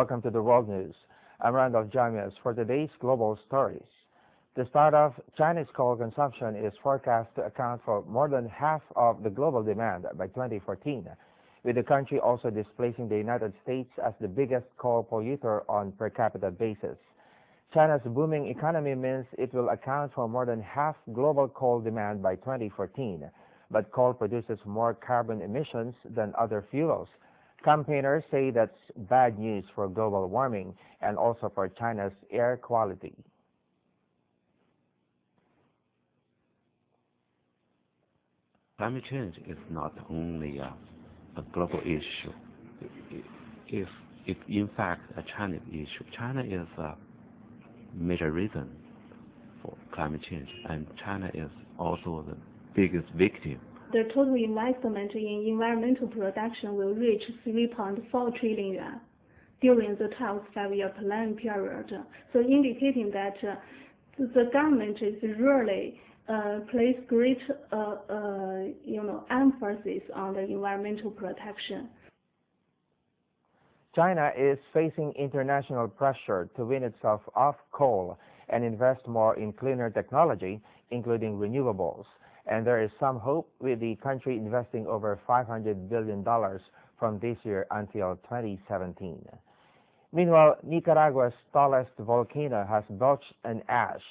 Welcome to the World News. I'm Randolf Jamias for today's global stories. To start off, China's coal consumption is forecast to account for more than half of the global demand by 2014, with the country also displacing the United States as the biggest coal polluter on per capita basis. China's booming economy means it will account for more than half global coal demand by 2014, but coal produces more carbon emissions than other fuels. Campaigners say that's bad news for global warming and also for China's air quality. Climate change is not only a global issue. If in fact a China issue, China is a major reason for climate change, and China is also the biggest victim. The total investment in environmental production will reach 3.4 trillion yuan during the 12th five-year plan period, so indicating that the government is really place great emphasis on the environmental protection. China is facing international pressure to wean itself off coal and invest more in cleaner technology, including renewables. And there is some hope with the country investing over $500 billion from this year until 2017. Meanwhile, Nicaragua's tallest volcano has belched an ash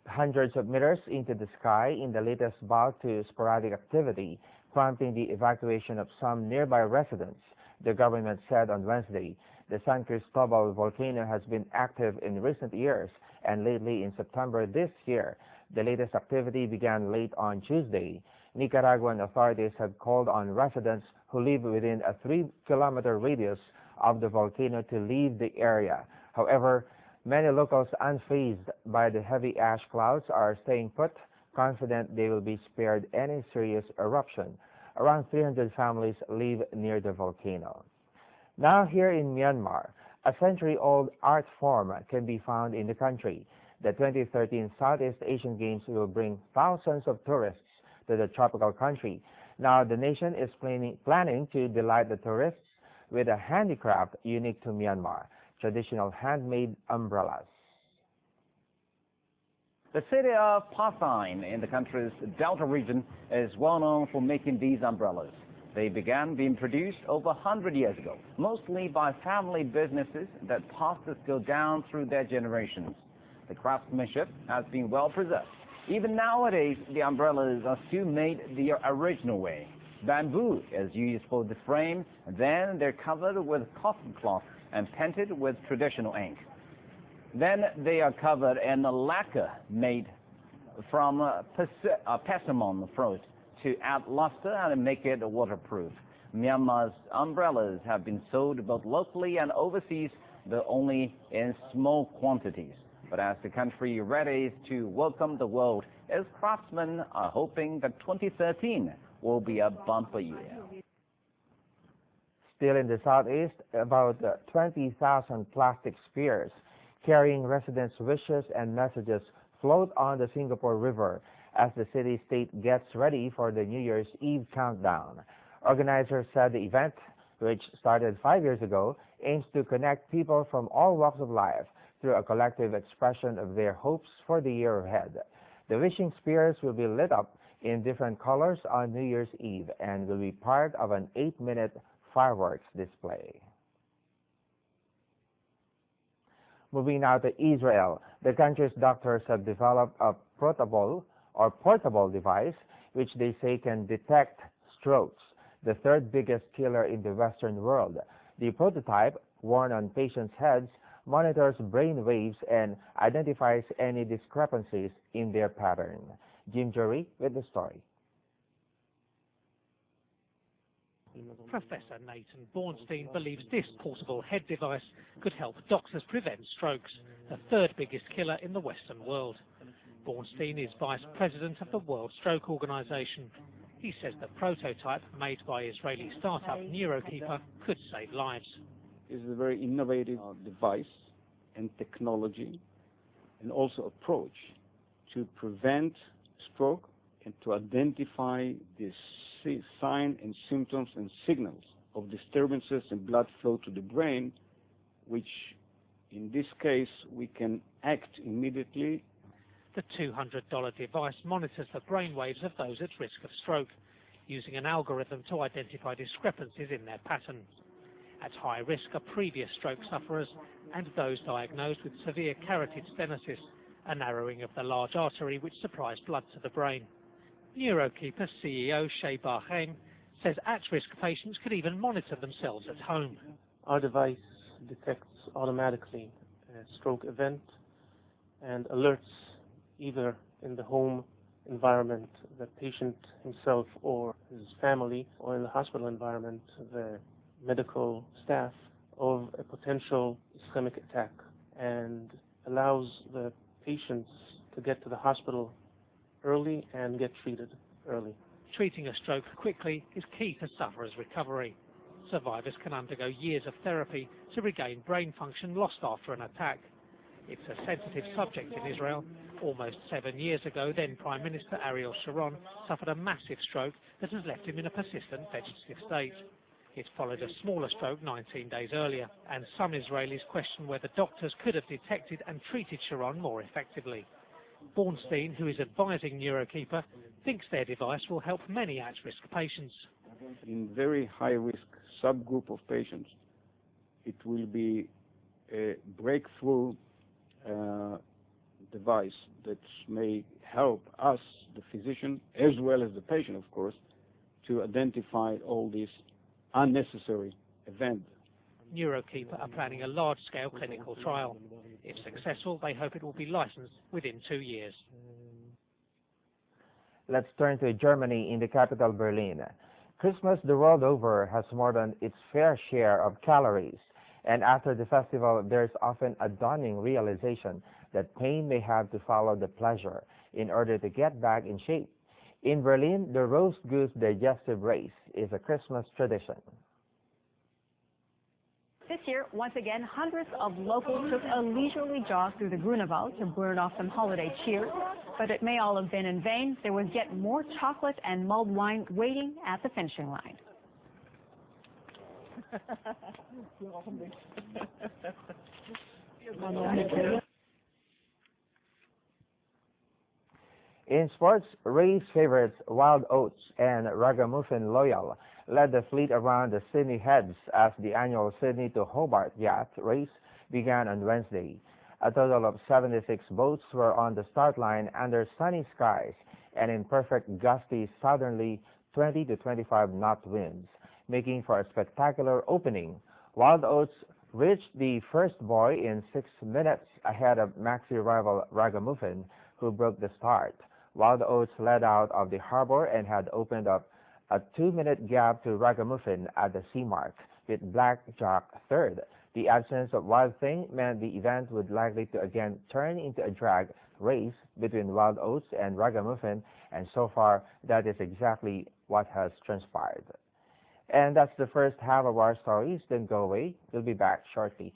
hundreds of meters into the sky in the latest bout to sporadic activity, prompting the evacuation of some nearby residents. The government said on Wednesday the San Cristobal volcano has been active in recent years, and lately in September this year. The latest activity began late on Tuesday. Nicaraguan authorities have called on residents who live within a 3-kilometer radius of the volcano to leave the area. However, many locals unfazed by the heavy ash clouds are staying put, confident they will be spared any serious eruption. Around 300 families live near the volcano. Now here in Myanmar, a century-old art form can be found in the country. The 2013 Southeast Asian Games will bring thousands of tourists to the tropical country. Now the nation is planning to delight the tourists with a handicraft unique to Myanmar, traditional handmade umbrellas. The city of Pasine in the country's Delta region is well known for making these umbrellas. They began being produced over 100 years ago, mostly by family businesses that passed the skill down through their generations. The craftsmanship has been well preserved. Even nowadays, the umbrellas are still made the original way. Bamboo is used for the frame, then they're covered with cotton cloth and painted with traditional ink. Then they are covered in a lacquer made from persimmon fruit to add luster and make it waterproof. Myanmar's umbrellas have been sold both locally and overseas, though only in small quantities. But as the country readies to welcome the world, its craftsmen are hoping that 2013 will be a bumper year. Still in the southeast, about 20,000 plastic spears carrying residents' wishes and messages float on the Singapore River as the city-state gets ready for the New Year's Eve countdown. Organizers said the event, which started 5 years ago, aims to connect people from all walks of life through a collective expression of their hopes for the year ahead. The wishing spears will be lit up in different colors on New Year's Eve and will be part of an 8-minute fireworks display. Moving now to Israel, the country's doctors have developed a portable device which they say can detect strokes, the third biggest killer in the Western world. The prototype, worn on patients' heads, monitors brain waves and identifies any discrepancies in their pattern. Jim Jury with the story. Professor Nathan Bornstein believes this portable head device could help doctors prevent strokes, the third biggest killer in the Western world. Bornstein is vice president of the World Stroke Organization. He says the prototype, made by Israeli startup Neurokeeper, could save lives. It's a very innovative device and technology and also approach to prevent stroke and to identify the signs and symptoms and signals of disturbances in blood flow to the brain which in this case we can act immediately. The $200 device monitors the brain waves of those at risk of stroke, using an algorithm to identify discrepancies in their pattern. At high risk are previous stroke sufferers and those diagnosed with severe carotid stenosis, a narrowing of the large artery which supplies blood to the brain. Neurokeeper CEO Sheba Haim says at-risk patients could even monitor themselves at home. Our device detects automatically a stroke event and alerts either in the home environment the patient himself or his family, or in the hospital environment the medical staff, of a potential ischemic attack, and allows the patients to get to the hospital early and get treated early. Treating a stroke quickly is key to sufferers' recovery. Survivors can undergo years of therapy to regain brain function lost after an attack. It's a sensitive subject in Israel. Almost 7 years ago, then Prime Minister Ariel Sharon suffered a massive stroke that has left him in a persistent vegetative state. It followed a smaller stroke 19 days earlier, and some Israelis question whether doctors could have detected and treated Sharon more effectively. Bornstein, who is advising Neurokeeper, thinks their device will help many at-risk patients. In very high-risk subgroup of patients, it will be a breakthrough device that may help us, the physician, as well as the patient, of course, to identify all these unnecessary events. Neurokeeper are planning a large-scale clinical trial. If successful, they hope it will be licensed within 2 years. Let's turn to Germany in the capital, Berlin. Christmas the world over has more than its fair share of calories, and after the festival there's often a dawning realization that pain may have to follow the pleasure in order to get back in shape. In Berlin, the roast goose digestive race is a Christmas tradition. This year, once again, hundreds of locals took a leisurely jog through the Grunewald to burn off some holiday cheer. But it may all have been in vain. There was yet more chocolate and mulled wine waiting at the finishing line. In sports, race favorites Wild Oats and Ragamuffin Loyal led the fleet around the Sydney Heads as the annual Sydney to Hobart Yacht Race began on Wednesday. A total of 76 boats were on the start line under sunny skies and in perfect gusty southerly 20 to 25 knot winds, making for a spectacular opening. Wild Oats reached the first buoy in 6 minutes ahead of maxi rival Ragamuffin, who broke the start. Wild Oats led out of the harbor and had opened up a 2-minute gap to Ragamuffin at the sea mark, with Blackjack third. The absence of Wild Thing meant the event would likely to again turn into a drag race between Wild Oats and Ragamuffin, and so far that is exactly what has transpired. And that's the first half of our stories. Don't go away. We'll be back shortly.